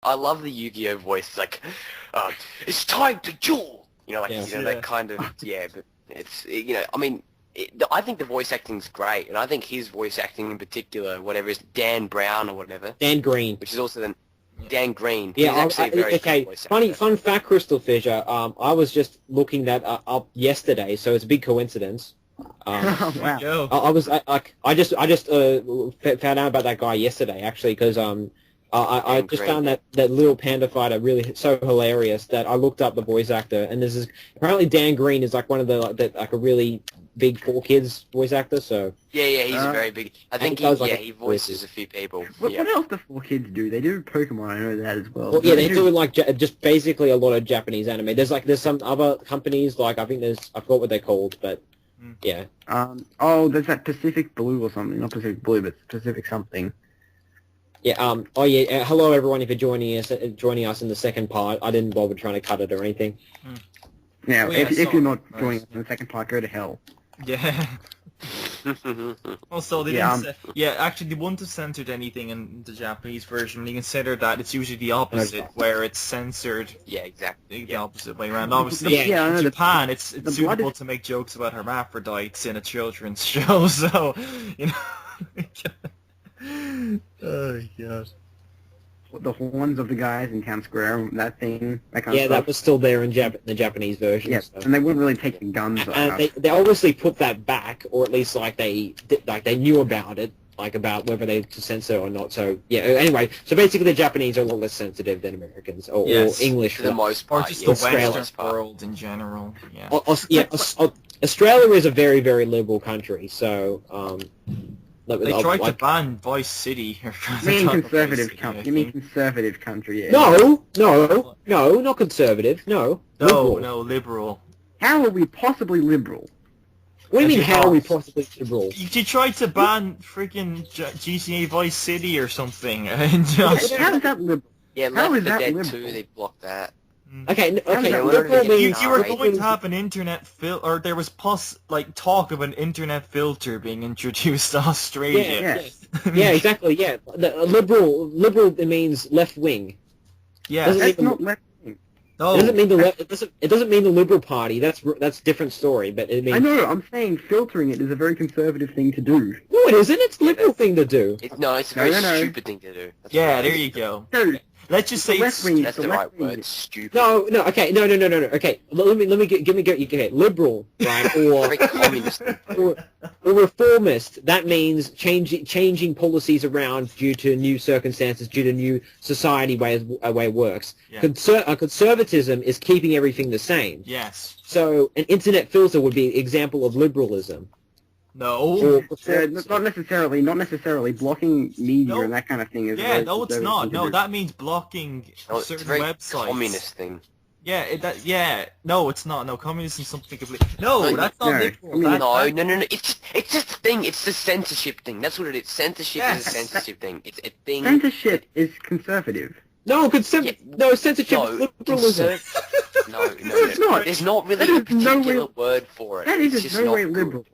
I love the Yu-Gi-Oh voice. It's like, it's time to duel. You know, like that kind of But it's I mean, I think the voice acting's great, and I think his voice acting in particular, whatever is Dan Brown or whatever, Dan Green, which is also then Dan Green. Yeah, he's actually a very good voice actor. Fun fact, Crystal Fissure. I was just looking that up yesterday, so it's a big coincidence. Wow. I just found out about that guy yesterday, actually, because I just found that little panda fighter really so hilarious that I looked up the voice actor, and this is apparently Dan Green is like one of the like a really big 4Kids voice actor. So he's a very big. I think he voices a few people. What else do 4Kids do? They do Pokemon. I know that as well. Well, yeah, they do like just basically a lot of Japanese anime. There's some other companies like I forgot what they're called, but yeah. There's that Pacific Blue or something. Not Pacific Blue, but Pacific something. Yeah. Hello everyone. If you're joining us in the second part, I didn't bother trying to cut it or anything. Yeah. If you're not joining us in the second part, go to hell. Yeah. Also, they didn't actually, they wouldn't have censored anything in the Japanese version. When you consider that it's usually the opposite, where it's censored. Yeah, exactly. The opposite way around. Obviously, in Japan, it's suitable to make jokes about hermaphrodites in a children's show. So, Oh god. The horns of the guys in town square, that thing, that kind of stuff. That was still there in the Japanese version. Yeah, so. And they wouldn't really take the guns. They obviously put that back, or at least they knew about it, like about whether they to censor or not. So yeah. Anyway, so basically the Japanese are a lot less sensitive than Americans or English for the most part, or just the Western world in general. Yeah. Australia is a very, very liberal country, so. They tried to ban Vice City. You mean conservative country? You mean conservative country? Yeah. No, not conservative. No, liberal. How are we possibly liberal? What do you mean? How are we possibly liberal? You tried to ban freaking GTA Vice City or something. How is that liberal? Yeah, Left 4 Dead 2, they blocked that. Okay. You were going to have an internet or there was talk of an internet filter being introduced to Australia. Yeah, exactly. Yeah, the liberal it means left wing. Yeah, that's not left wing. No, it doesn't mean it doesn't mean the Liberal Party. That's a different story. But it means. I know. I'm saying filtering it is a very conservative thing to do. No, it isn't. It's a liberal thing to do. It's a very stupid thing to do. There you go. Let's just say that's the right word. Stupid. No. Okay. No. Okay. Let me give me okay. Liberal, right? Or communist. or reformist. That means changing policies around due to new circumstances, due to new society way it works. Yeah. Conservatism is keeping everything the same. Yes. So an internet filter would be an example of liberalism. No. Not necessarily. Blocking media and that kind of thing is. Yeah, no, it's not. No, that means blocking certain it's a very websites. Communist thing. Yeah, no, it's not. No, communism is something completely. No, that's not liberal. No. It's just a thing. It's the censorship thing. That's what it is. Censorship is a censorship thing. It's a thing. Censorship is conservative. No, censorship is liberalism. No, it's not. There's not really a particular word for it. That is no way liberal.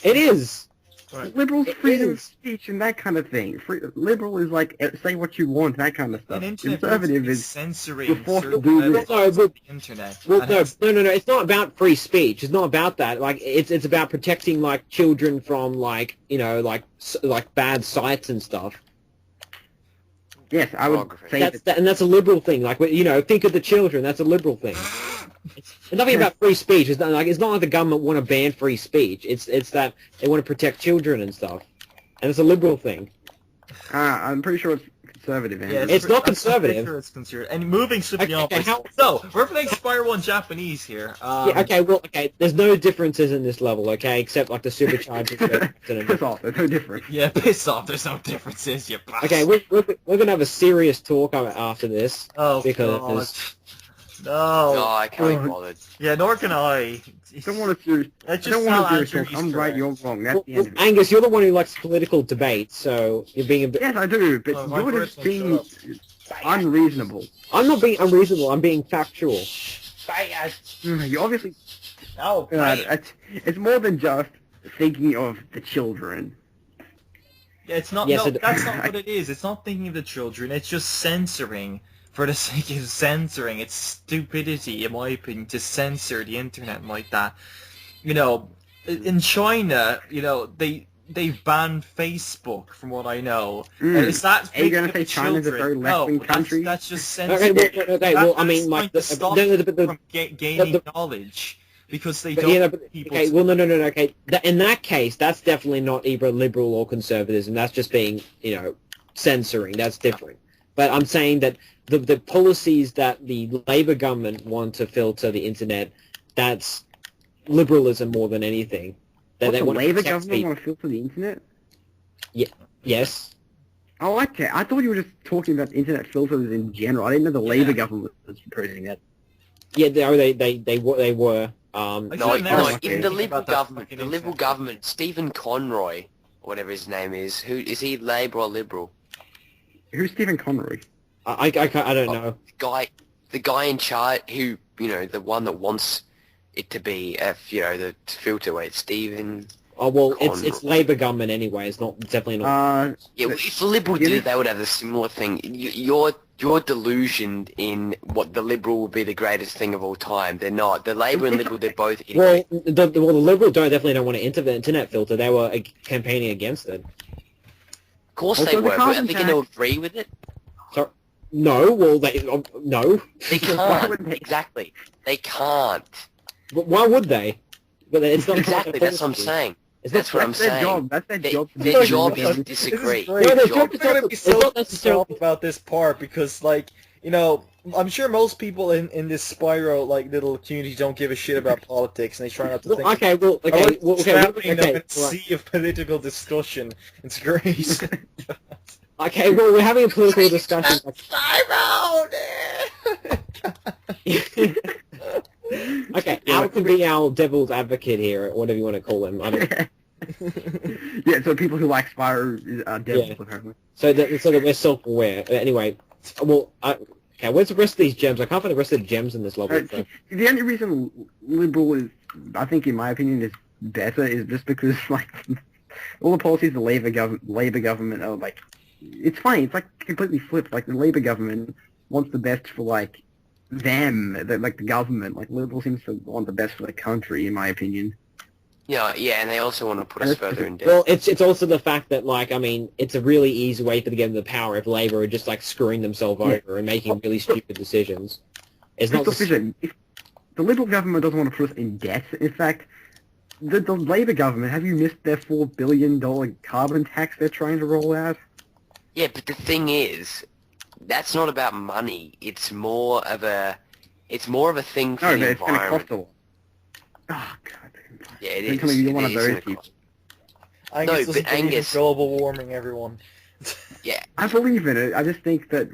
It is. Right. Liberal's freedom of speech and that kind of thing. Liberal is like say what you want, that kind of stuff. Conservative is censoring the internet. Well, no. It's not about free speech. It's not about that. Like it's about protecting like children from like bad sites and stuff. Yes, I would say that. And that's a liberal thing. Like think of the children. That's a liberal thing. It's nothing about free speech. It's not like the government want to ban free speech. It's that they want to protect children and stuff, and it's a liberal thing. I'm pretty sure it's conservative. Yeah, it's not conservative. Sure it's conservative. And moving swiftly on. So we're playing Spire 1 Japanese here. There's no differences in this level, except like the superchargers. Piss off. There's no difference. Yeah, piss off. There's no differences. You bastard. Okay, we're gonna have a serious talk after this. Oh, because. God. No, I can't be bothered. Yeah, nor can I. Don't want to. I'm right, you're wrong. That's the end of it. Angus, you're the one who likes political debate, so you're being a bit. Yes, I do, but you're just being unreasonable. I'm not being unreasonable. I'm being factual. You obviously. No, it's more than just thinking of the children. Yeah, it's not. Yes, that's not what it is. It's not thinking of the children. It's just censoring for the sake of censoring. It's stupidity, in my opinion, to censor the internet like that. You know, in China, you know, they've banned Facebook, from what I know. Is that are you going to say China's a very left-wing country? That's just censoring. Okay, well, I mean, like, from gaining knowledge. Because they don't. Yeah, okay, well, no. Okay, in that case, that's definitely not either liberal or conservatism. That's just being, you know, censoring. That's different. But I'm saying that the policies that the Labour government want to filter the internet, that's liberalism more than anything. What, the Labour government want to filter the internet? Yeah. Yes. Oh, okay. I thought you were just talking about internet filters in general. I didn't know the Labour government was proposing that. Yeah, they were. No, in the Liberal government, Stephen Conroy, whatever his name is, is he Labour or Liberal? Who's Stephen Conroy? I don't know. The guy in charge, who, you know, the one that wants it to be, you know, the filter way, Stephen. Oh well, it's Labour government anyway. It's definitely not. Yeah, if the Liberal did it, they would have a similar thing. You're delusioned in what the Liberal would be the greatest thing of all time. They're not. The Labour and Liberal, they're both idiots. Well, the Liberal definitely don't want to enter the internet filter. They were campaigning against it. Of course they were, but are they going to agree with it? So, no, well, no. They can't. Exactly. They can't. But why would they? But it's not exactly, that's what I'm saying. That's what I'm saying. That's their job. Their job is to disagree. No, their job is going to be so soft about this part because, like, you know, I'm sure most people in this spiral, like, little community don't give a shit about politics and they try not to think. Okay. Sea of political discussion. It's great. Okay, well, we're having a political discussion. Okay, Al can be our devil's advocate here, or whatever you want to call him. I don't. Yeah, so people who like Spyro are devils, apparently. So that we're self-aware. Anyway, well, okay, where's the rest of these gems? I can't find the rest of the gems in this level. The only reason Liberal is, I think, in my opinion, is better is just because, like, all the policies of the Labour government are, like, it's funny, it's, like, completely flipped. Like, the Labour government wants the best for, like, them, like the government. Like, Liberal seems to want the best for the country, in my opinion. Yeah, and they also want to put us further in debt. Well, it's also the fact that, like, I mean, it's a really easy way for them to get into the power if Labour are just, like, screwing themselves over and making really stupid decisions. It's not if the Liberal government doesn't want to put us in debt. In fact, the Labour government, have you missed their $4 billion carbon tax they're trying to roll out? Yeah, but the thing is, that's not about money. It's more of a thing for the environment. It's going to cost a lot. Oh, God. Yeah, it is. You're one of those people. Angus doesn't believe in global warming, everyone. Yeah. I believe in it. I just think that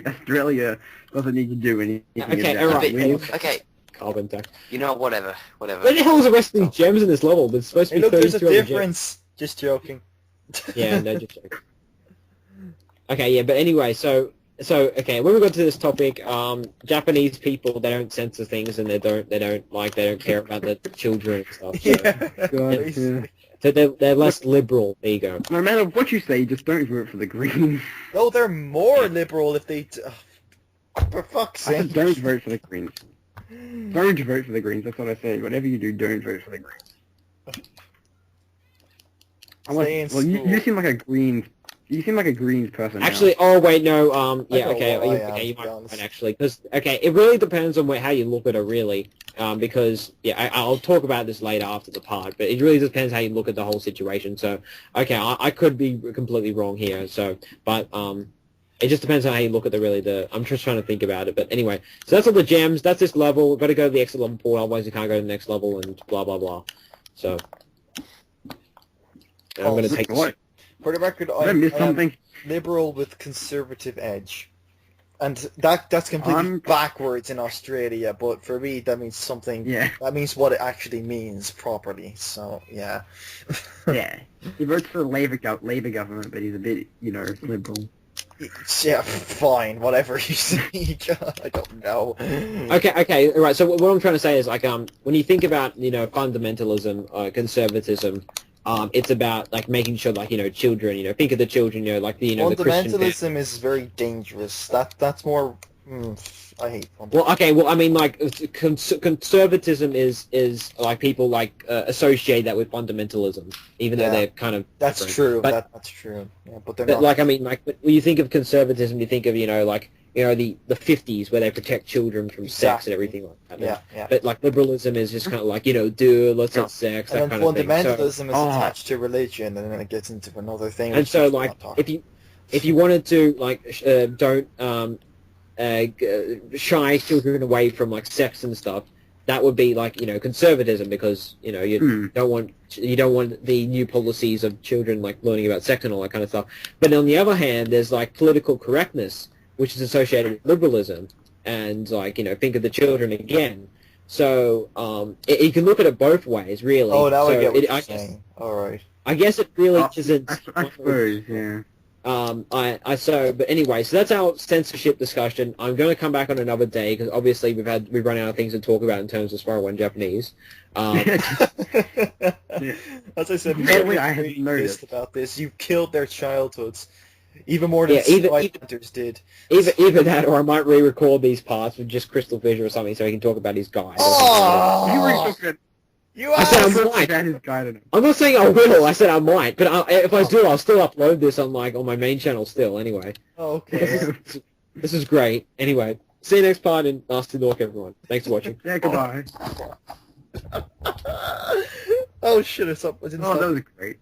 Australia doesn't need to do anything. Okay, alright. Okay. Carbon tax. You know, whatever. Where the hell is the rest of these gems in this level? There's supposed to be 32 there's a difference. Just joking. Yeah, no, just joking. Okay, yeah, but anyway, so okay, when we got to this topic, Japanese people, they don't censor things and they don't care about the children and stuff. So, so they're less liberal. There you go. No matter what you say, just don't vote for the Greens. No, they're more liberal if they. For fuck's sake! Don't vote for the Greens. Don't vote for the Greens. That's what I say. Whatever you do, don't vote for the Greens. You seem like a Greens. You seem like a Greens person. Actually, oh wait, no. Yeah, okay, you might be right, actually, because it really depends on how you look at it, really. Because I'll talk about this later after the part, but it really depends how you look at the whole situation. So, okay, I could be completely wrong here. So, but it just depends on how you look at I'm just trying to think about it. But anyway, so that's all the gems. That's this level. We've got to go to the exit level port, otherwise you can't go to the next level, and blah blah blah. So, I'm going to take this. For the record, I am liberal with conservative edge. And that's completely backwards in Australia, but for me that means something, that means what it actually means properly, so, yeah. Yeah, he votes for the Labour government, but he's a bit, liberal. Yeah, fine, whatever you say, I don't know. Okay, right, so what I'm trying to say is, like, when you think about, fundamentalism, conservatism, it's about, like, making sure, like, children, think of the children, like, the Christian... Fundamentalism is very dangerous. That's more I hate fundamentalism. Well, okay, well, I mean, like, conservatism is like, people, like, associate that with fundamentalism, even though they're kind of That's different. true, but, that's true. Yeah, but they're not... like, I mean, like, when you think of conservatism, you think of, like, the 50s, where they protect children from sex and everything like that. Yeah. But, like, liberalism is just kind of like, let's have sex, that kind of thing. Fundamentalism is attached to religion, and then it gets into another thing. And so, like, if you wanted to, like, don't shy children away from, like, sex and stuff, that would be, like, conservatism, because you don't want the new policies of children, like, learning about sex and all that kind of stuff. But on the other hand, there's, like, political correctness, which is associated with liberalism, and, like, think of the children again. So you can look at it both ways, really. Oh, now so I get what you're saying. All right. I guess it really isn't. I suppose, yeah. But anyway, so that's our censorship discussion. I'm going to come back on another day, because obviously we've run out of things to talk about in terms of Spiral 1 Japanese. As I said, I had noticed about this. You killed their childhoods, even more than Spy Hunters did. Either that, or I might re-record these parts with just Crystal Fisher or something, so he can talk about his guide. I said I might. I'm not saying I will. I said I might, but if I do, I'll still upload this on my main channel still. Anyway. Oh, okay. This is great. Anyway, see you next part in Nasty Dork, everyone. Thanks for watching. Yeah, goodbye. Oh shit! It's up. That was great.